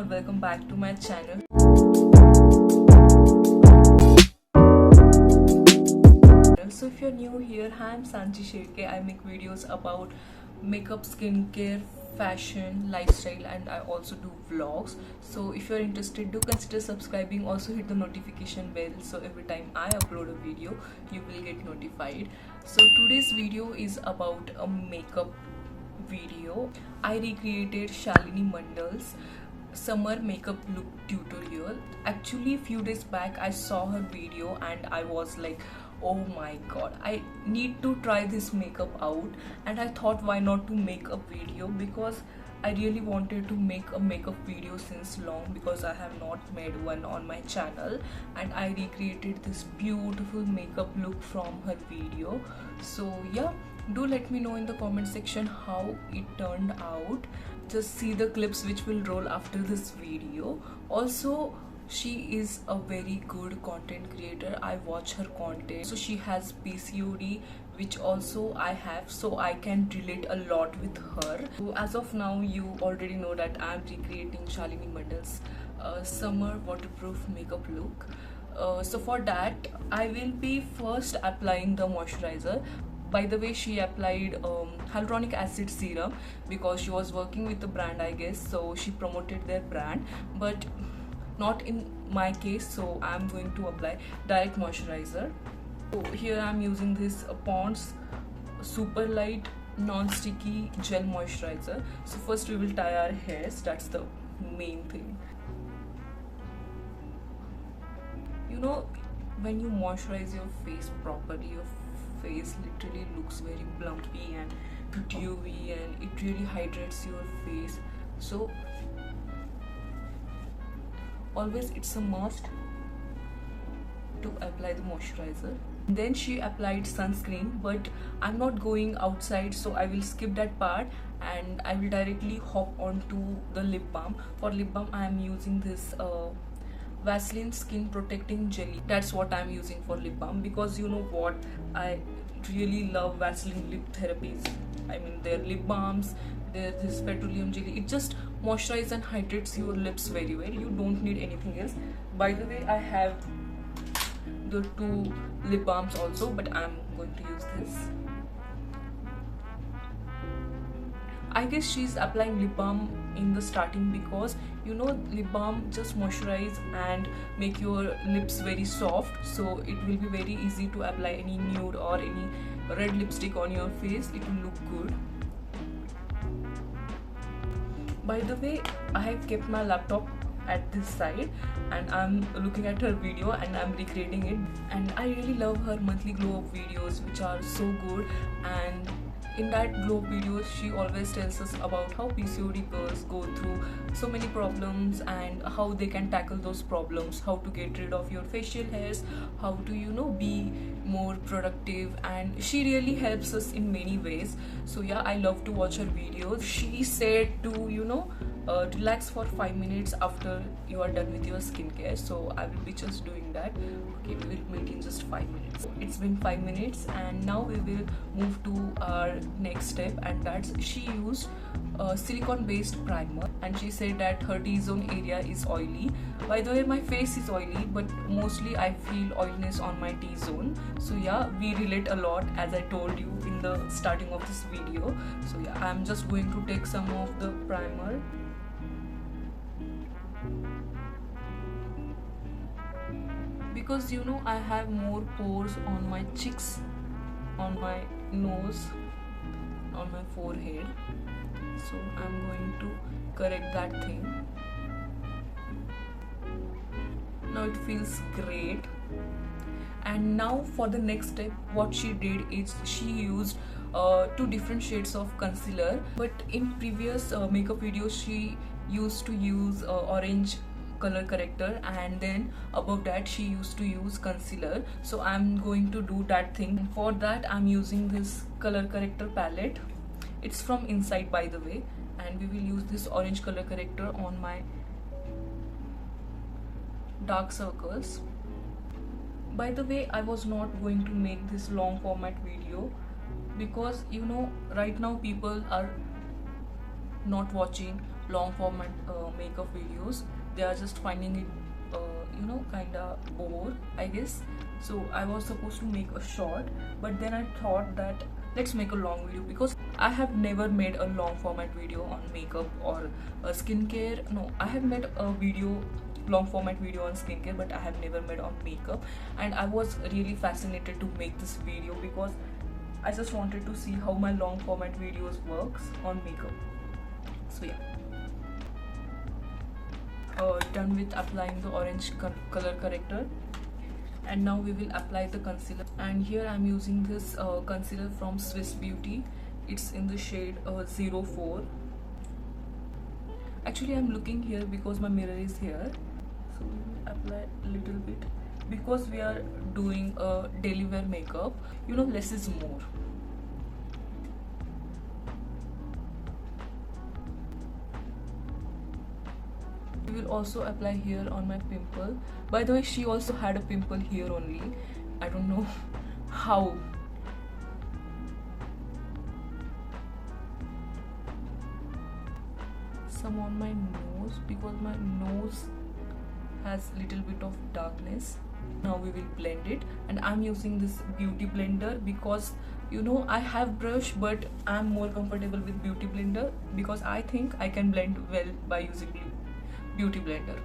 or welcome back to my channel. So if you're new here, hi, I'm Sanchi Shelke. I make videos about makeup, skincare, fashion, lifestyle, and I also do vlogs. So if you're interested, do consider subscribing. Also hit the notification bell so every time I upload a video you will get notified. So today's video is about a makeup video. I recreated Shalini Mandal's summer makeup look tutorial. Actually few days back I saw her video and I was like, oh my god, I need to try this makeup out. And I thought, why not to make a video, because I really wanted to make a makeup video since long, because I have not made one on my channel. And I recreated this beautiful makeup look from her video. So yeah, do let me know in the comment section how it turned out. Just see the clips which will roll after this video. Also, she is a very good content creator. I watch her content. So she has PCOD, which also I have, so I can relate a lot with her. So as of now, you already know that I'm recreating Shalini Mandal's summer waterproof makeup look. So for that, I will be first applying the moisturizer. By the way, she applied hyaluronic acid serum because she was working with the brand, I guess, so she promoted their brand, but not in my case. So I'm going to apply direct moisturizer. So here I'm using this Pond's super light non-sticky gel moisturizer. So first we will tie our hairs, that's the main thing. You know, when you moisturize your face properly, your face literally looks very plumpy and dewy, and it really hydrates your face. So always it's a must to apply the moisturizer. Then she applied sunscreen, but I'm not going outside, so I will skip that part and I will directly hop onto the lip balm. For lip balm I am using this Vaseline skin protecting jelly. That's what I'm using for lip balm, because you know what, I really love Vaseline lip therapies. I mean, their lip balms, there's this petroleum jelly, it just moisturizes and hydrates your lips very well. You don't need anything else. By the way, I have the two lip balms also, but I'm going to use this. I guess she's applying lip balm in the starting because, you know, lip balm just moisturize and make your lips very soft, so it will be very easy to apply any nude or any red lipstick on your face. It will look good. By the way, I have kept my laptop at this side and I'm looking at her video and I'm recreating it. And I really love her monthly glow up videos, which are so good. And in that glow up videos, she always tells us about how PCOD girls go through so many problems and how they can tackle those problems, how to get rid of your facial hairs, how to, you know, be more productive, and she really helps us in many ways. So yeah, I love to watch her videos. She said to, you know, relax for 5 minutes after you are done with your skincare, so I will be just doing that. Okay, we will meet in just 5 minutes. It's been 5 minutes and now we will move to our next step, and that's she used silicone based primer, and she said that her T-zone area is oily. By the way, my face is oily, but mostly I feel oiliness on my T-zone. So yeah, we relate a lot, as I told you in the starting of this video. So yeah, I'm just going to take some of the primer. Because, you know, I have more pores on my cheeks, on my nose, on my forehead, so I'm going to correct that thing. Now it feels great. And now for the next step, what she did is she used two different shades of concealer, but in previous makeup videos she used to use orange color corrector, and then above that she used to use concealer. So I'm going to do that thing, and for that I'm using this color corrector palette. It's from Inside, by the way, and we will use this orange color corrector on my dark circles. By the way, I was not going to make this long format video because, you know, right now people are not watching long format makeup videos. They are just finding it kind of bore, I guess. So I was supposed to make a short, but then I thought that let's make a long video, because I have never made a long format video on makeup or skincare. No, I have made a long format video on skincare, but I have never made on makeup. And I was really fascinated to make this video because I just wanted to see how my long format videos works on makeup. So yeah, done with applying the orange color corrector, and now we will apply the concealer. And here I'm using this concealer from Swiss Beauty. It's in the shade 04. Actually, I'm looking here because my mirror is here, so we will apply a little bit, because we are doing a daily wear makeup, less is more. We will also apply here on my pimple. By the way, she also had a pimple here only. I don't know how. Some on my nose, because my nose has little bit of darkness. Now we will blend it, and I'm using this beauty blender because I have brush, but I'm more comfortable with beauty blender because I think I can blend well by using beauty blender.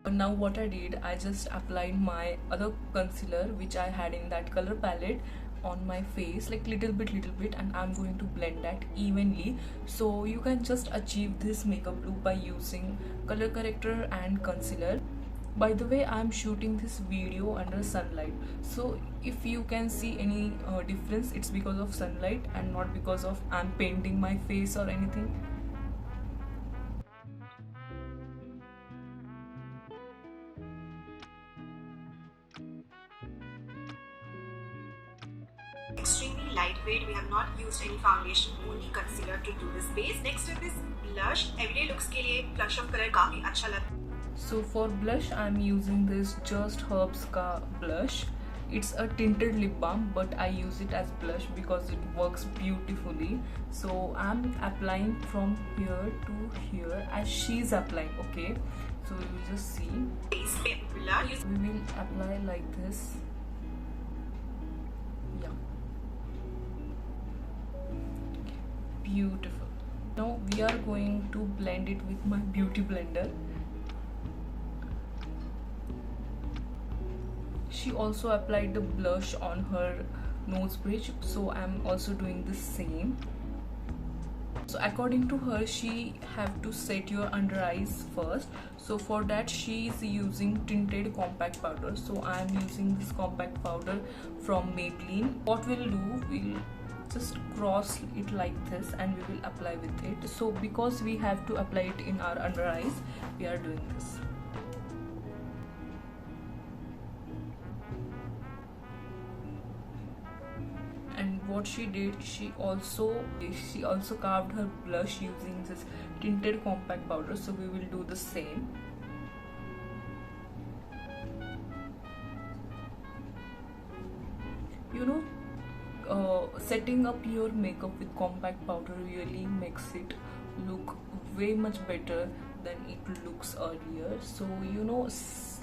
Now what I did, I just applied my other concealer which I had in that color palette on my face, like little bit, and I'm going to blend that evenly. So you can just achieve this makeup look by using color corrector and concealer. By the way, I'm shooting this video under sunlight, so if you can see any difference, it's because of sunlight and not because of I'm painting my face or anything. Extremely lightweight. We have not used any foundation, only concealer to do this base. Next step is blush. Everyday looks के लिए blush of color काफी अच्छा लगता है. So for blush, I'm using this Just Herbs ka blush. It's a tinted lip balm, but I use it as blush because it works beautifully. So I'm applying from here to here as she's applying. Okay, so you will just see. We will apply like this. Yeah, beautiful. Now we are going to blend it with my beauty blender. She also applied the blush on her nose bridge, so I'm also doing the same. So according to her, she have to set your under eyes first. So for that, she is using tinted compact powder. So I'm using this compact powder from Maybelline. What we'll do, we'll just cross it like this and we will apply with it. So because we have to apply it in our under eyes, we are doing this. And what she did, she also carved her blush using this tinted compact powder, so we will do the same. Setting up your makeup with compact powder really makes it look way much better than it looks earlier. So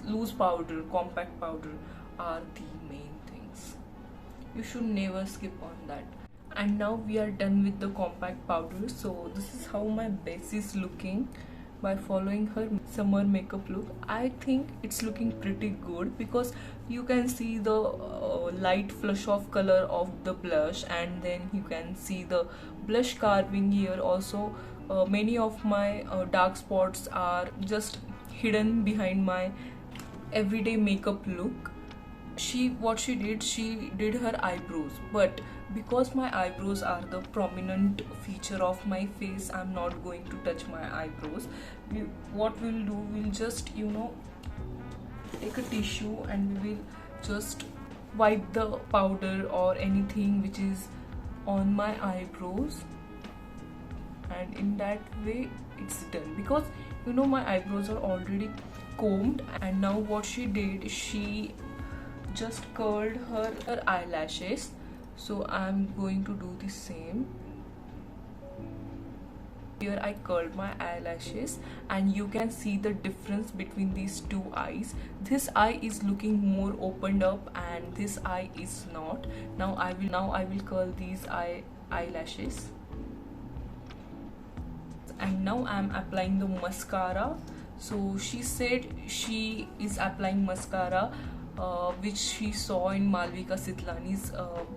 loose powder, compact powder are the main things. You should never skip on that. And now we are done with the compact powder. So this is how my base is looking by following her summer makeup look. I think it's looking pretty good because you can see the light flush of color of the blush, and then you can see the blush carving here also. Many of my dark spots are just hidden behind my everyday makeup look. What she did her eyebrows, but because my eyebrows are the prominent feature of my face, I'm not going to touch my eyebrows. What we'll do, we'll just take a tissue and we will just wipe the powder or anything which is on my eyebrows and in that way it's done. Because you know my eyebrows are already combed, and now what she did, she just curled her eyelashes. So I'm going to do the same. Here I curled my eyelashes, and you can see the difference between these two eyes. This eye is looking more opened up and this eye is not. Now I will curl these eyelashes. And now I'm applying the mascara. So she said she is applying mascara which she saw in Malvika Sitlani's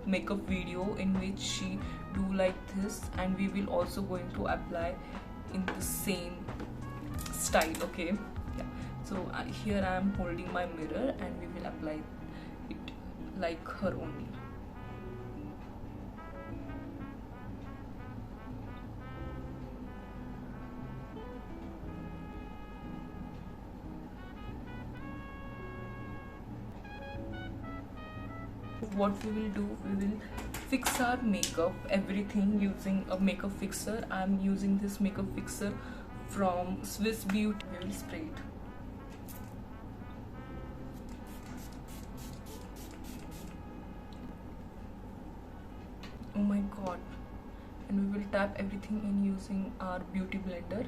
makeup video, in which she do like this, and we will also going to apply in the same style. Okay, yeah. So here I am holding my mirror and we will apply it like her only. What we will do, we will fix our makeup, everything using a makeup fixer. I'm using this makeup fixer from Swiss Beauty. We will spray it. Oh my god. And we will tap everything in using our beauty blender.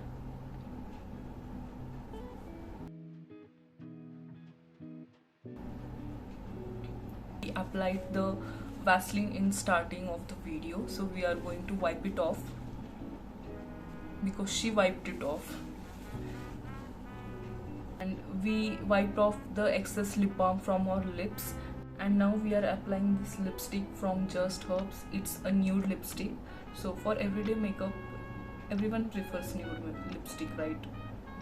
We applied the Vaseline in starting of the video, so we are going to wipe it off because she wiped it off. And we wiped off the excess lip balm from our lips, and now we are applying this lipstick from Just Herbs. It's a nude lipstick, so for everyday makeup everyone prefers nude lipstick, right?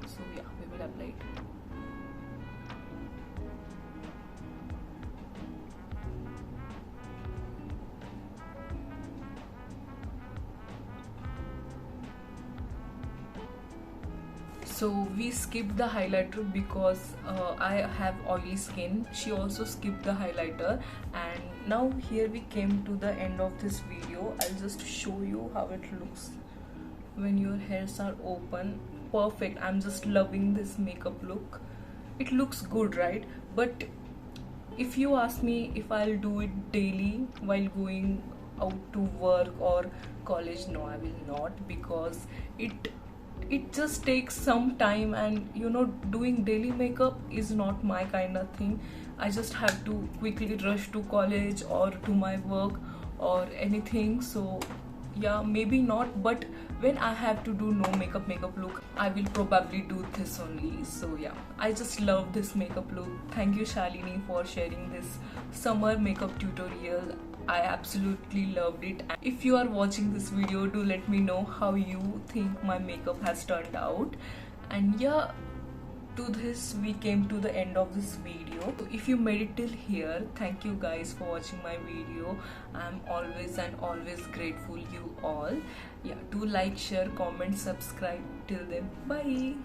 So yeah, we will apply it. So we skipped the highlighter because I have oily skin. She also skipped the highlighter, and now here we came to the end of this video. I'll just show you how it looks when your hairs are open. Perfect. I'm just loving this makeup look. It looks good, right? But if you ask me if I'll do it daily while going out to work or college, no, I will not, because it just takes some time, and you know, doing daily makeup is not my kind of thing. I just have to quickly rush to college or to my work or anything. So yeah, maybe not, but when I have to do no makeup look, I will probably do this only. So yeah, I just love this makeup look. Thank you Shalini for sharing this summer makeup tutorial. I absolutely loved it. If you are watching this video, do let me know how you think my makeup has turned out. And yeah, to this we came to the end of this video. If you made it till here, thank you guys for watching my video. I'm always and always grateful you all. Yeah, do like, share, comment, subscribe. Till then, bye.